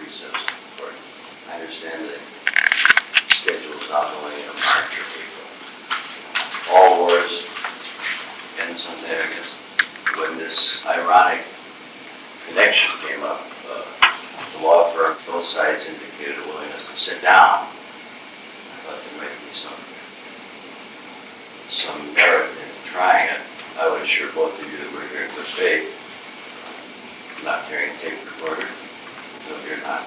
recess for it. I understand the schedule is not only in March or April. All wars end someday, I guess. When this ironic connection came up, the law firm, both sides indicated a willingness to sit down. I thought there might be some merit in trying it. I would assure both of you that we're here in good faith, not carrying a tape recorder, no, you're not.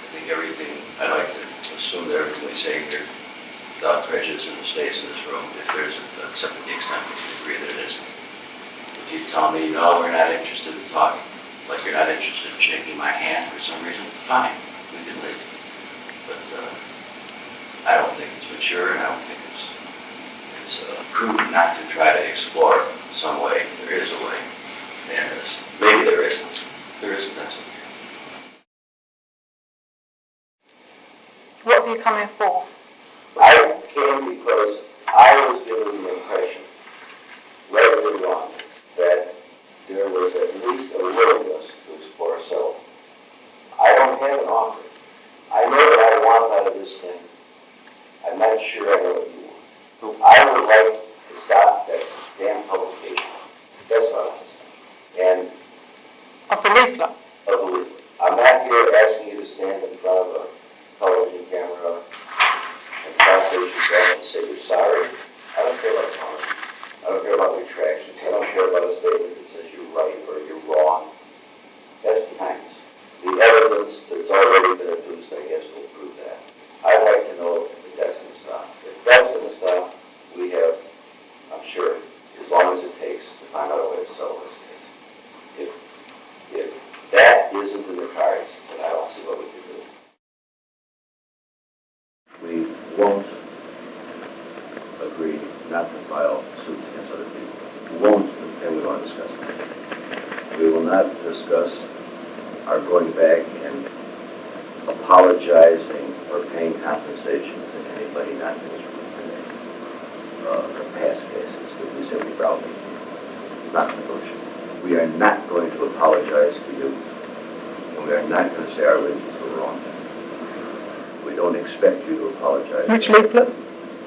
I think I'd like to assume that everything we say here, without prejudice, in the stays in this room, if there's, except to the extent we can agree that it isn't. If you tell me, no, we're not interested in talking, like you're not interested in shaking my hand for some reason, fine, we can leave. But I don't think it's mature, and I don't think it's prudent not to try to explore some way. There is a way to end this. Maybe there isn't. If there isn't, that's okay. What have you come in for? I came because I was given the impression, right or wrong, that there was at least a willingness to explore a settlement. I don't have an offer. I know what I want out of this thing. I'm not sure I know what you want. So I would like to stop that damn publication. That's what I'm saying. And Of the leaflet? of the leaflet. I'm not here asking you to stand in front of a television camera and translate yourself and say you're sorry. I don't care about apology. I don't care about retraction. I don't care about a statement that says you're right or you're wrong. That's behind us. The evidence that's already been adduced, I guess, will prove that. I'd like to know if that's going to stop. If that's going to stop, we have, I'm sure, as long as it takes to find out a way to settle this case. If that isn't in the cards, then I don't see what we can do. We won't agree not to file suits against other people. We won't, and we won't discuss it. We will not discuss our going back and apologizing or paying compensation to anybody not in this room today. The past cases that we said we probably not negotiable. We are not going to apologize to you, and we are not going to say our leaders were wrong. We don't expect you to apologize. Which leaflets?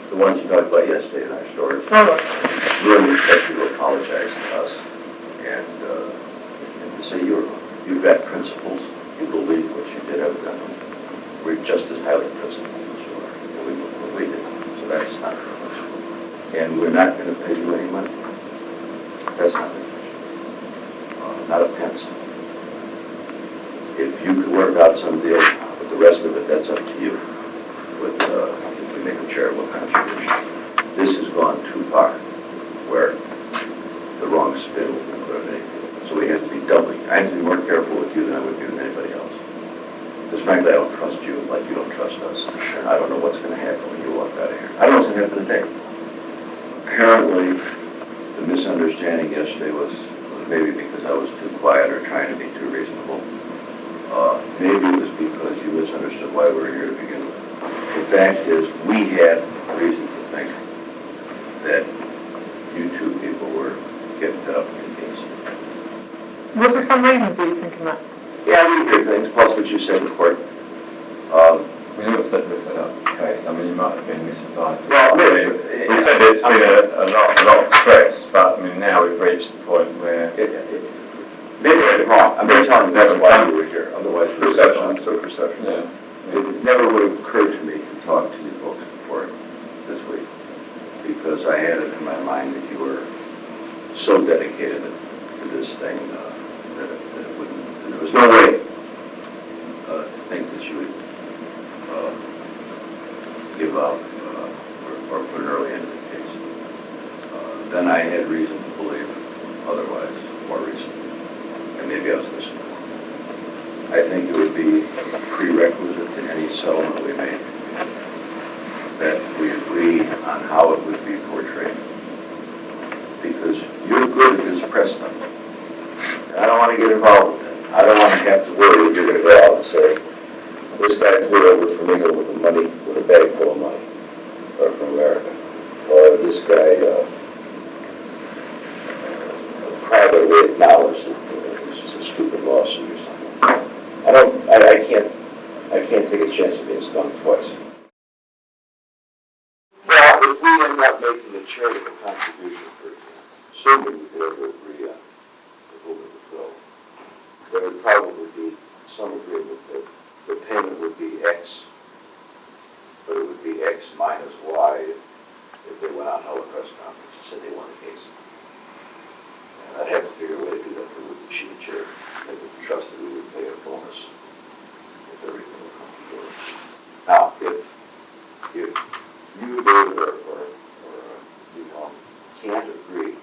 The ones you talked about yesterday in our stores. Oh. We don't expect you to apologize to us and to say you're wrong. You've got principles. You believe what you did evidently. We're just as highly principled as you are. And we believe what we did. So that's not negotiable. And we're not going to pay you any money. That's not negotiable. Not a pence. If you could work out some deal with the rest of it, that's up to you. If we make a charitable contribution. This has gone too far, where the wrong spin will be put on anything. So we have to be doubling. I have to be more careful with you than I would be with anybody else. Because frankly, I don't trust you like you don't trust us. And I don't know what's going to happen when you walk out of here. I don't know what's going to happen today. Apparently, the misunderstanding yesterday was maybe because I was too quiet or trying to be too reasonable. Maybe it was because you misunderstood why we were here to begin with. The fact is, we had reason to think that you two people were getting fed up with the case. Was there some reason for you thinking that? Yeah, we did things, plus what you said in court. We never said we're fed up case. I mean, you might have been misadvised. Well, really, we said it's been a lot of stress, but I mean, now we've reached the point where... Maybe I'm wrong. I'm not telling you that's why you were here. Otherwise, Perception. Perception. Yeah. It never would have occurred to me to talk to you folks before this week, because I had it in my mind that you were so dedicated to this thing that it wouldn't. There was no way to think that you would give up or put an early end to the case. Then I had reason to believe otherwise, more reason. And maybe I was misinformed. I think it would be a prerequisite to any settlement we make that we agree on how it would be portrayed. Because you're good at this press stuff. And I don't want to get involved with it. I don't want to have to worry that you're going to go out and say, this guy flew over from England with the money, with a bag full of money, or from America. Or this guy privately acknowledged that stupid lawsuit or something. I can't take a chance of being stung twice. Well, if we end up making a charitable contribution, for example, assuming we could ever agree on whom it would go, there would probably be some agreement that the payment would be X, but it would be X minus Y if they went on held a press conference and said they won the case. And I'd have to figure a way to do that through the cheat chair, as if the trust that we would pay a bonus if everything would come together. Now, if you, David, or you know, can't agree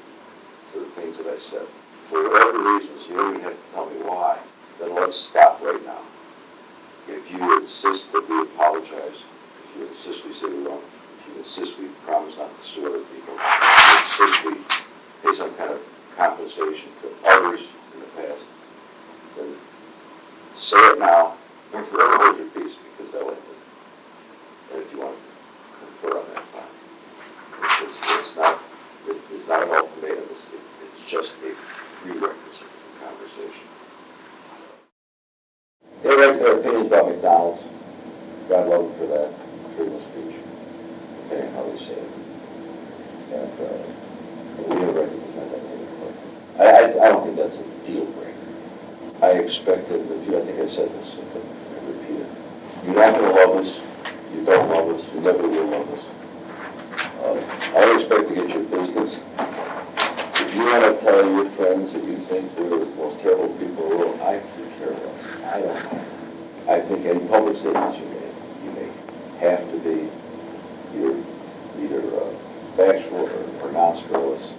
to the things that I said, for whatever reasons, you only have to tell me why, then let's stop right now. If you insist that we apologize, if you insist we say we're wrong, if you insist we promise not to sue other people, if you insist we pay some kind of compensation to others in the past, then say it now and forever hold your peace, because that will end it. And if you want to confer on that, fine. It's not an ultimatum, it's just a prerequisite for conversation. They write their opinions about McDonald's. God love them for that freedom of speech, depending on how they say it. And we have a right to defend that in court. I don't think that's a deal breaker. I expected, I think I said this, I repeat it. You're not going to love us, you don't love us, you never will love us. I don't expect to get your business. If you want to tell your friends that you think we're the most terrible people in the world, I could care less. I don't know. I think any public statements you make have to be either factual or non-scurrilous.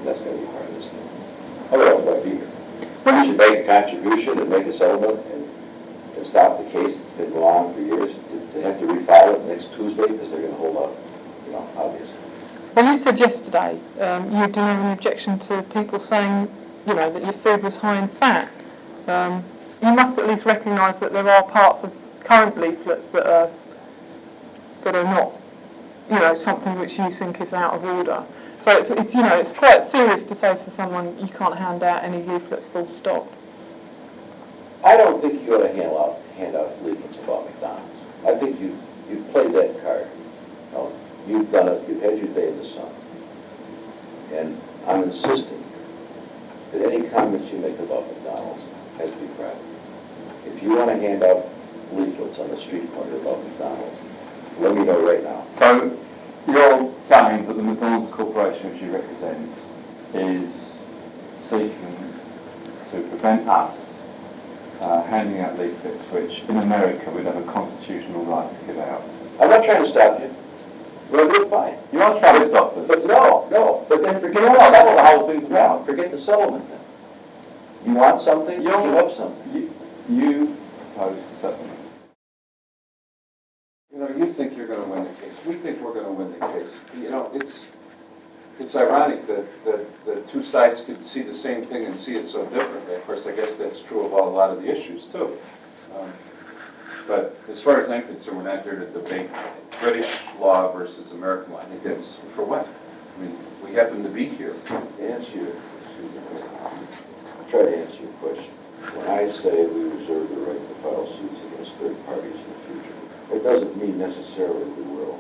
That's going to be part of this thing. Otherwise, why be here? You should make a contribution and make a settlement and stop the case that's been going on for years. To have to refile it next Tuesday because they're going to hold up, obviously. Well, you said yesterday you didn't have an objection to people saying, that your food was high in fat. You must at least recognise that there are parts of current leaflets that are not, something which you think is out of order. So it's quite serious to say to someone you can't hand out any leaflets full stop. I don't think you ought to hand out leaflets about McDonald's. I think you've played that card. You've done it. You've had your day in the sun. And I'm insisting that any comments you make about McDonald's has to be private. If you want to hand out leaflets on the street corner about McDonald's, let me know right now. So you're saying that the McDonald's Corporation, which you represent, is seeking to prevent us handing out leaflets which in America we'd have a constitutional right to give out. I'm not trying to stop you. Well, you're fine. You are trying to stop us. But no. But then forget that's what the whole thing's about. Forget the settlement then. You want something, you give up something. You propose the settlement. You think you're going to win the case. We think we're going to win the case. It's ironic that the two sides could see the same thing and see it so differently. Of course, I guess that's true of a lot of the issues, too. But as far as I'm concerned, we're not here to debate British law versus American law. I think that's for what? I mean, we happen to be here. Try to answer your question. When I say we reserve the right to file suits against third parties in the future, it doesn't mean necessarily we will.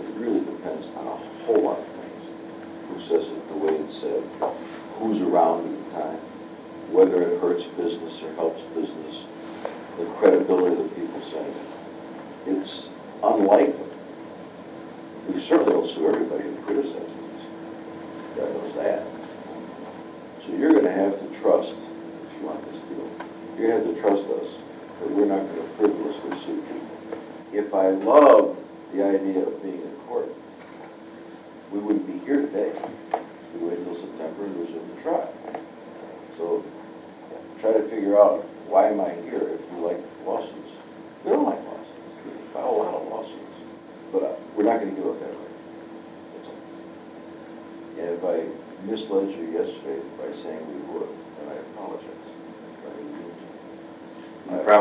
It really depends on a whole lot of things. Who says it the way it's said, who's around at the time, whether it hurts business or helps business, the credibility of the people saying it. It's unlikely. We certainly don't sue everybody who criticizes us. God knows that. So you're going to have to trust, if you want this deal, you're going to have to trust us that we're not going to frivolously sue people. If I love the idea of being in court, we wouldn't be here today. We'd wait until September and resume the trial. So try to figure out, why am I here if you like lawsuits? We don't like lawsuits. We file a lot of lawsuits. But we're not going to give up that right. That's all. And if I misled you yesterday by saying we would, then I apologize.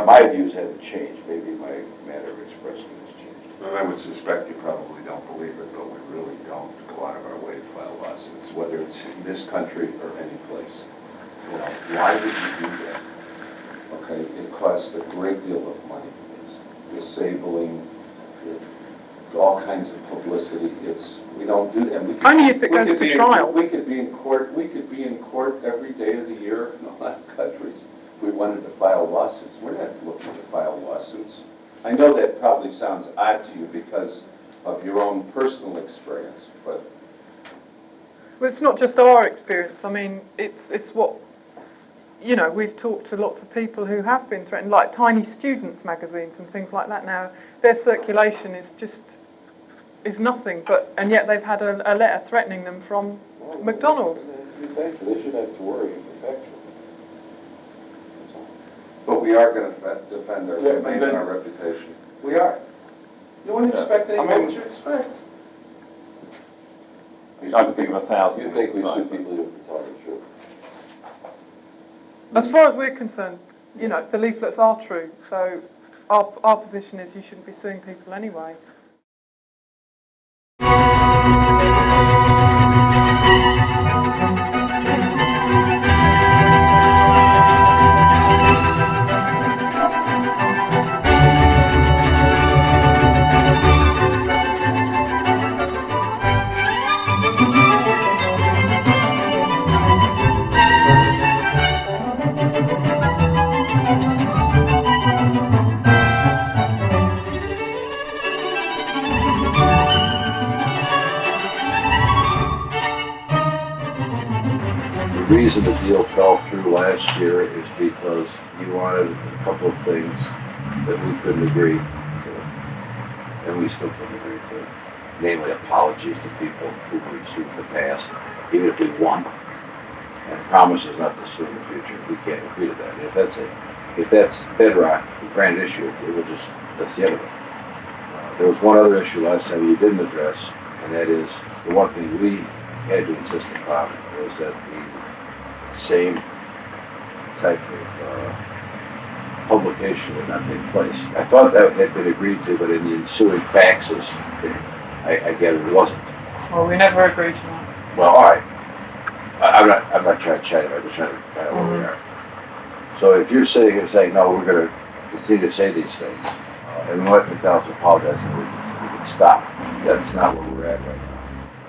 My views haven't changed. Maybe my manner of expressing has changed. Well, I would suspect you probably don't believe it, but we really don't go out of our way to file lawsuits, whether it's in this country or any place. Why would you do that? costs a great deal of money. It's disabling, all kinds of publicity. We don't do that. We could, Only if it we goes could to be trial. We could be in court. We could be in court every day of the year in a lot of countries. If we wanted to file lawsuits. We're not looking to file lawsuits. I know that probably sounds odd to you because of your own personal experience, but Well, it's not just our experience. I mean, it's what, you know, we've talked to lots of people who have been threatened, like Tiny Students magazines and things like that now. Their circulation is nothing, and yet they've had a letter threatening them from McDonald's. they should have to worry if they factual. But we are going to defend our name and our reputation. We are. You wouldn't expect anything. What would you expect? I can think of 1,000. You think we should be believed for telling the truth? As far as we're concerned, you know, the leaflets are true. So our position is you shouldn't be suing people anyway. The reason the deal fell through last year is because you wanted a couple of things that we couldn't agree to, and we still couldn't agree to, namely apologies to people who we've sued in the past, even if we won, and promises not to sue in the future. We can't agree to that. If that's bedrock, the grand issue, that's the end of it. There was one other issue last time you didn't address, and that is the one thing we had to insist upon was that the same type of publication would not take place. I thought that had been agreed to, but in the ensuing faxes, I gather it wasn't. Well, we never agreed to that. Well, all right. I'm not trying to chat. I'm just trying to find out where we are. So if you're sitting here saying, no, we're going to continue to say these things, and we let McDonald's apologize, and we can stop. That's not where we're at right now.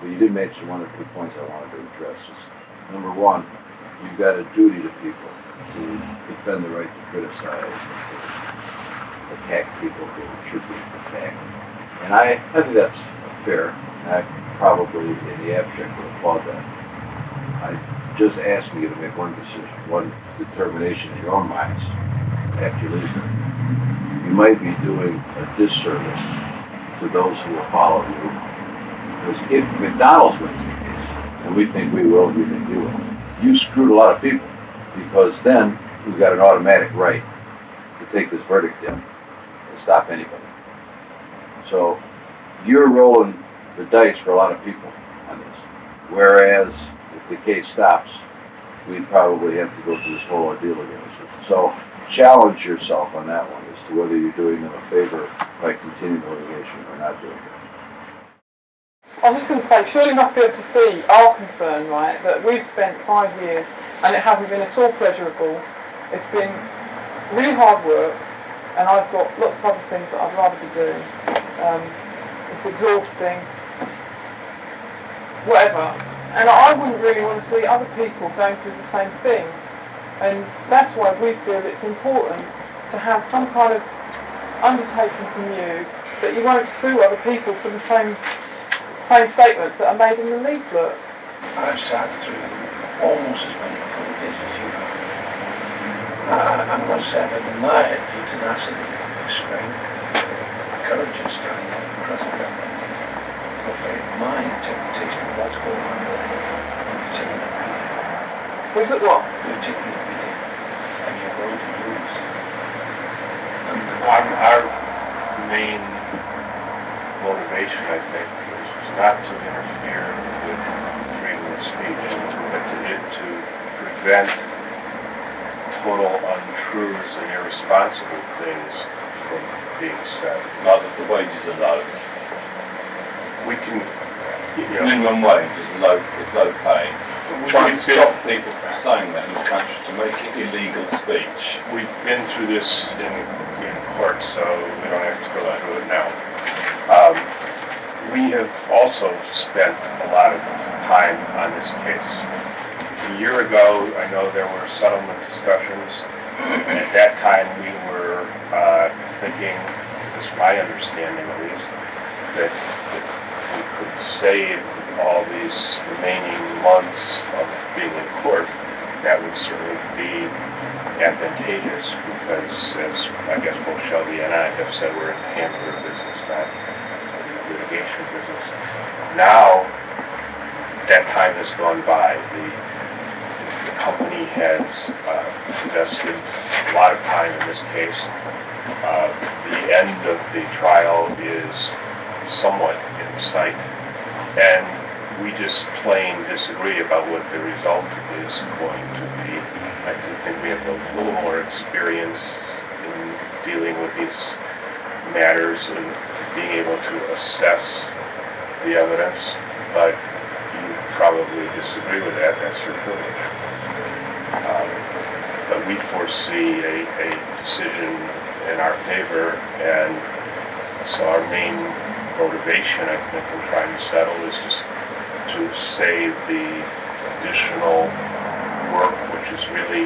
But you did mention one or two points I wanted to address. Number one, you've got a duty to people to defend the right to criticize and to attack people who should be attacked. And I think that's fair. And I probably, in the abstract, would applaud that. I'm just asking you to make one decision, one determination in your own minds after you leave here. You might be doing a disservice to those who will follow you. Because if McDonald's wins the case, and we think we will, we think you will, you screwed a lot of people, because then we've got an automatic right to take this verdict in and stop anybody. So you're rolling the dice for a lot of people on this. Whereas if the case stops, we'd probably have to go through this whole ordeal again. So challenge yourself on that one as to whether you're doing them a favor by continuing the litigation or not doing it. I was just going to say, surely you must be able to see our concern, right, that we've spent 5 years and it hasn't been at all pleasurable. It's been really hard work, and I've got lots of other things that I'd rather be doing. It's exhausting, whatever. And I wouldn't really want to see other people going through the same thing. And that's why we feel it's important to have some kind of undertaking from you that you won't sue other people for the same statements that are made in the leaflet. I've sat through almost as many court cases as you have. I must say I've admired your tenacity, strength, courage and strength across the government. But my interpretation of what's going on there, you're taking a beating. Was it what? You're taking a beating, and you're going to lose. And our main motivation, I think, was not to interfere with freedom of speech, but to prevent total untruths and irresponsible things from being said. Not that the wages are low. We can, Minimum wage is low pay. trying to stop people from saying that in this country to make it illegal speech. We've been through this in court, so we don't have to go through it now. We have also spent a lot of time on this case. A year ago, I know there were settlement discussions. At that time, we were thinking, this is my understanding at least, that we could save all these remaining months of being in court. That would certainly be advantageous because, as I guess both Shelby and I have said, we're in the hamburger business, not the litigation business. Now, that time has gone by. The company has invested a lot of time in this case. The end of the trial is somewhat in sight, and we just plain disagree about what the result is going to be. I do think we have a little more experience in dealing with these matters and being able to assess the evidence, but you probably disagree with that. That's your privilege. But we foresee a decision in our favor, and so our main motivation, I think, in trying to settle is just to save the additional work, which is really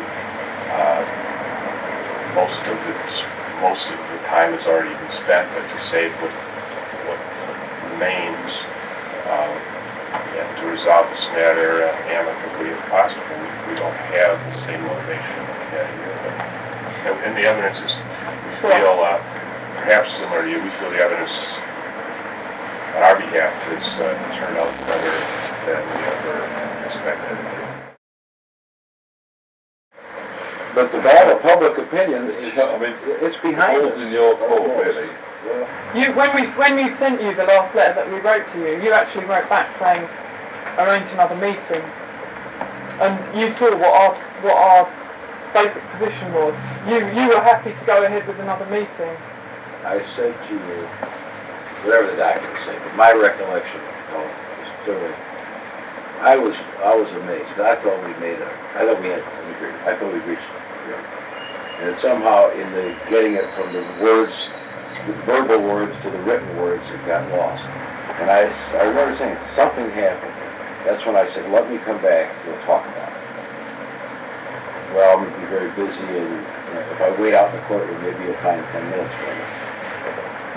most of the time has already been spent, but to save what remains and to resolve this matter amicably if possible. We don't have the same motivation that we had a year ago. And the evidence is, we feel, perhaps similar to you, we feel the evidence on our behalf has turned out better than we ever expected. But the battle of public opinion is, it's behind us. in your court, really. When we sent you the last letter that we wrote to you, you actually wrote back saying, arrange another meeting. And you saw what our basic position was. You were happy to go ahead with another meeting. I said to you, whatever the documents say, but my recollection was clearly, I was amazed. I thought we had an agreement. I thought we reached an agreement. And somehow in the getting it from the words, the verbal words to the written words, it got lost. And I remember saying, something happened. That's when I said, let me come back, we'll talk about it. Well, I'm going to be very busy, and if I wait out in the courtroom, maybe you'll find 10 minutes for me.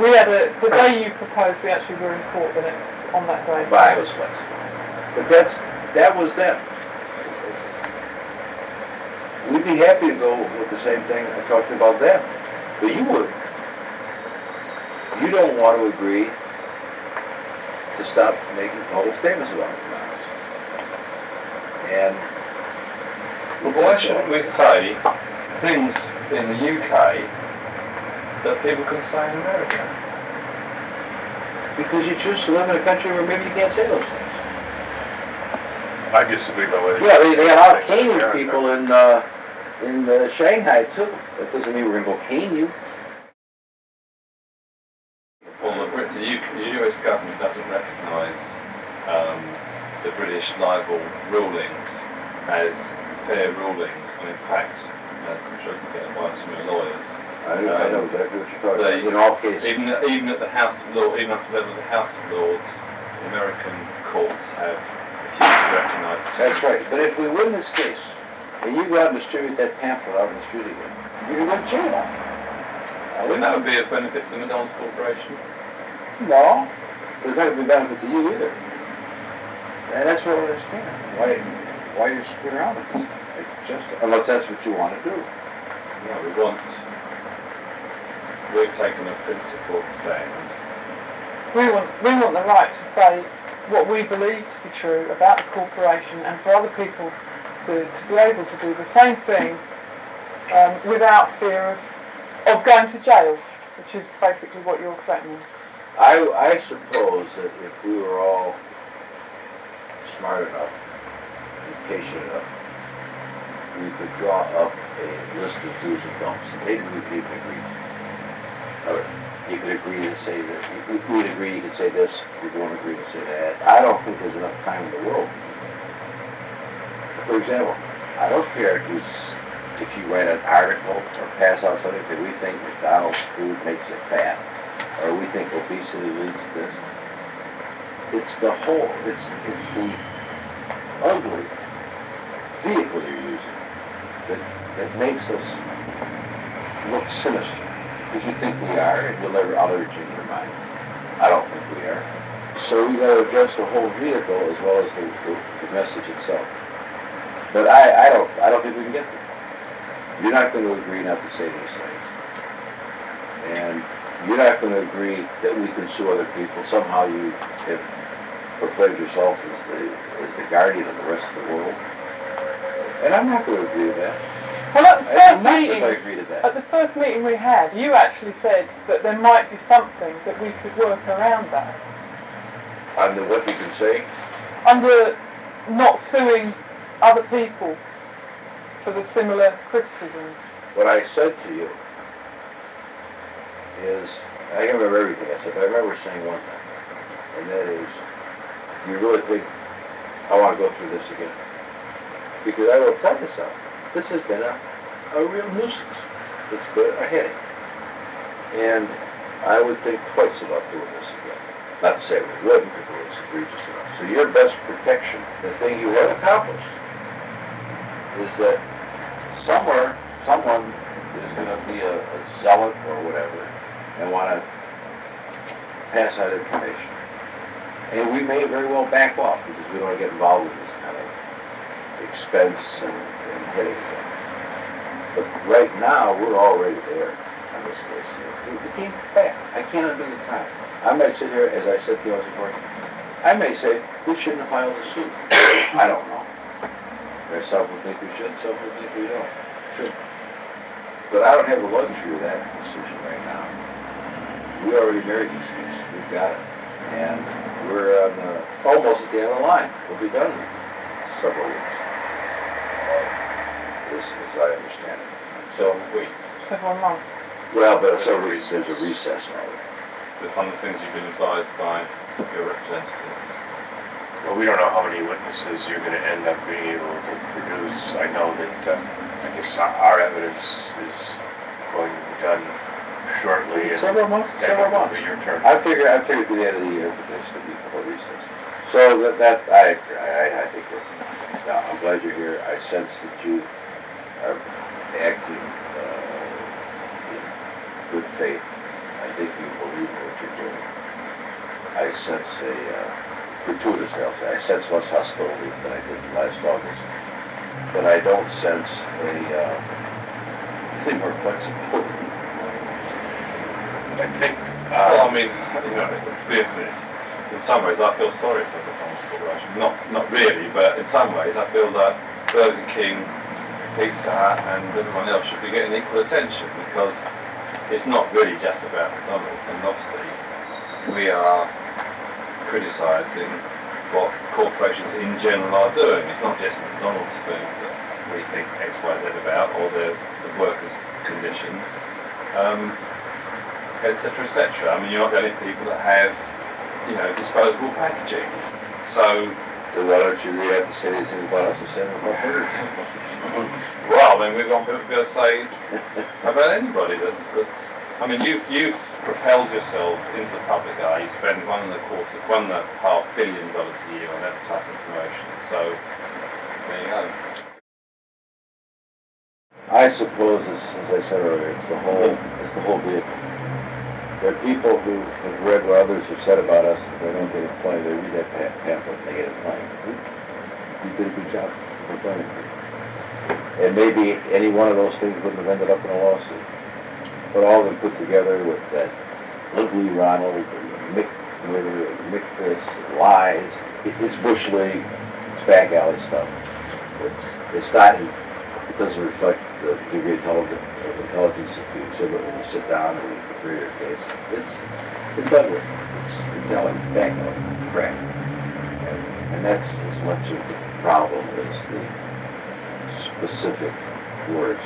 We had the day you proposed, we actually were in court on that day. But I was flexible. But that was them. We'd be happy to go with the same thing I talked about them. But you wouldn't. You don't want to agree to stop making public statements about it. And Well, why shouldn't we say things in the UK that people can say in America? because you choose to live in a country where maybe you can't say those things. I disagree though with Yeah, they got a lot of cane you people in Shanghai too. That doesn't mean we're going to go cane you. Well, the US government doesn't recognise the British libel rulings as fair rulings, and in fact, as I'm sure you can get advice from your lawyers, I know exactly what you're talking about. In all cases. even at the House of Lords, even up to the level of the House of Lords, the American courts have refused to recognise. That's right. But if we win this case, and you go out and distribute that pamphlet out in the street again, you're going to go to jail. I think that would be a benefit to the McDonald's Corporation. No, but it's not going to be a benefit to you either. And that's what I don't understand. Why you're screwing around with this thing? Just unless that's what you want to do. Yeah, we're taking a principled stand. We want the right to say what we believe to be true about the corporation, and for other people to be able to do the same thing without fear of going to jail, which is basically what you're threatening. I suppose that if we were all smart enough and patient enough, we could draw up a list of do's and don'ts. Maybe we could even agree. You could agree to say that, if we'd agree you could say this, we won't agree to say that. I don't think there's enough time in the world. for example, I don't care if you write an article or pass out something that we think McDonald's food makes it fat, or we think obesity leads to this. It's the whole, it's the ugly vehicle you're using that makes us look sinister. Because you think we are, and you'll never, I'll never change your mind. I don't think we are. So we got to address the whole vehicle as well as the message itself. But I don't think we can get there. You're not going to agree not to say these things. And you're not going to agree that we can sue other people. Somehow you have proclaimed yourself as the guardian of the rest of the world. And I'm not going to agree with that. Well, at the I'm first not meeting, going to agree to that. at the first meeting we had, you actually said that there might be something that we could work around that. On the what you can say, Under not suing other people for the similar criticisms. what I said to you is, I can't remember everything I said, but I remember saying one thing, and that is, you really think I want to go through this again? Because I will tell you something. This has been a real nuisance. It's been a headache. And I would think twice about doing this again. Not to say we wouldn't, if it was egregious enough. So your best protection, the thing you have accomplished, is that somewhere, someone is going to be a zealot or whatever and want to pass out information. And we may very well back off because we don't want to get involved with this kind of expense and headache. But right now, we're already there on this case. We came back. I can't undo the time. I might sit here, as I said to you before, I may say, we shouldn't have filed a suit. I don't know. There's some who think we should, some who think we don't. Sure. But I don't have the luxury of that decision right now. We already married this case. We've got it. And we're almost at the end of the line. We'll be done in several weeks. This, as I understand it. So, Several months. well, but several weeks, there's a recess now. That's one of the things you've been advised by your representatives. Well, we don't know how many witnesses you're going to end up being able to produce. I know that, I guess our evidence is going to be done shortly. Several months. Your turn. I figure to the end of the year, but there's going to be a couple of recess. So I think we're, now, I'm glad you're here. I sense that you are acting in good faith. I think you believe in what you're doing. I sense a gratuitous, I'll say. I sense less hostility than I did last August. But I don't sense any more flexibility. I think, well, I mean, you know, it's clear for this. In some ways, I feel sorry for the Thomas Corporation. Not really, but in some ways, I feel that Burger King, Pizza Hut, and everyone else should be getting equal attention because it's not really just about McDonald's. And obviously, we are criticising what corporations in general are doing. It's not just McDonald's food that we think X, Y, Z about, or the workers' conditions, etc., etc. I mean, you're not the only people that have, you know, disposable packaging. So, why don't you really have to say anything about us and say about burgers? well, I mean, we're going to be able to say about anybody that's I mean, you've propelled yourself into the public eye. You spend $1.25 billion a year on advertising promotion. So, there you go. I suppose, as I said earlier, it's the whole vehicle. There are people who have read what others have said about us, and they don't get it funny. They read that pamphlet and they get it funny. You did a good job. And maybe any one of those things wouldn't have ended up in a lawsuit. But all of them put together with that Ugly Ronald, and Mick Murder, and Mick this, and lies, it's Bush League, it's back alley stuff. It's not, it doesn't reflect the degree of intelligence that you exhibit when you sit down and you prepare your case. It's ugly. It's alley, back alley, crap. And that's as much of the problem as the specific words.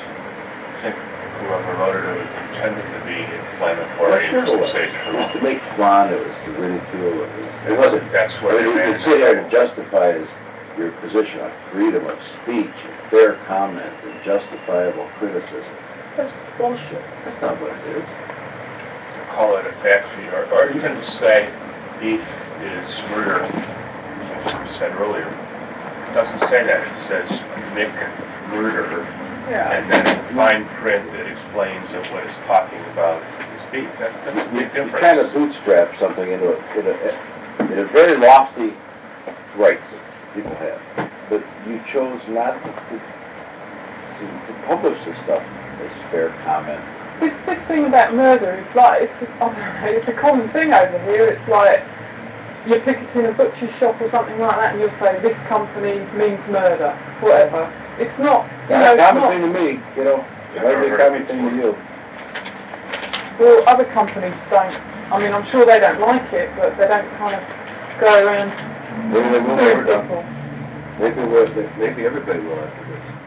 Whoever wrote it was intended to be inflammatory. Sure it was. It was to make fun, it was to ridicule, it wasn't. That's what You could sit there and justify his your position on freedom of speech, and fair comment, and justifiable criticism. That's bullshit. That's not what it is. Call it a fact sheet, or even say beef is murder, as you said earlier. It doesn't say that. It says Mick murder, and then in fine print it explains that what it's talking about is beef. That's a big difference. You kind of bootstrap something into a very lofty rights that people have, but you chose not to publish this stuff as fair comment. This thing about murder is like, it's a common thing over here. It's like, you're picketing a butcher's shop or something like that and you'll say, this company means murder, whatever. It's not, you know, It's it's a common not... thing to me, you know. It might be a common thing to you. Well, other companies don't. I mean, I'm sure they don't like it, but they don't kind of go around Maybe they will suing never people. Maybe everybody will after this.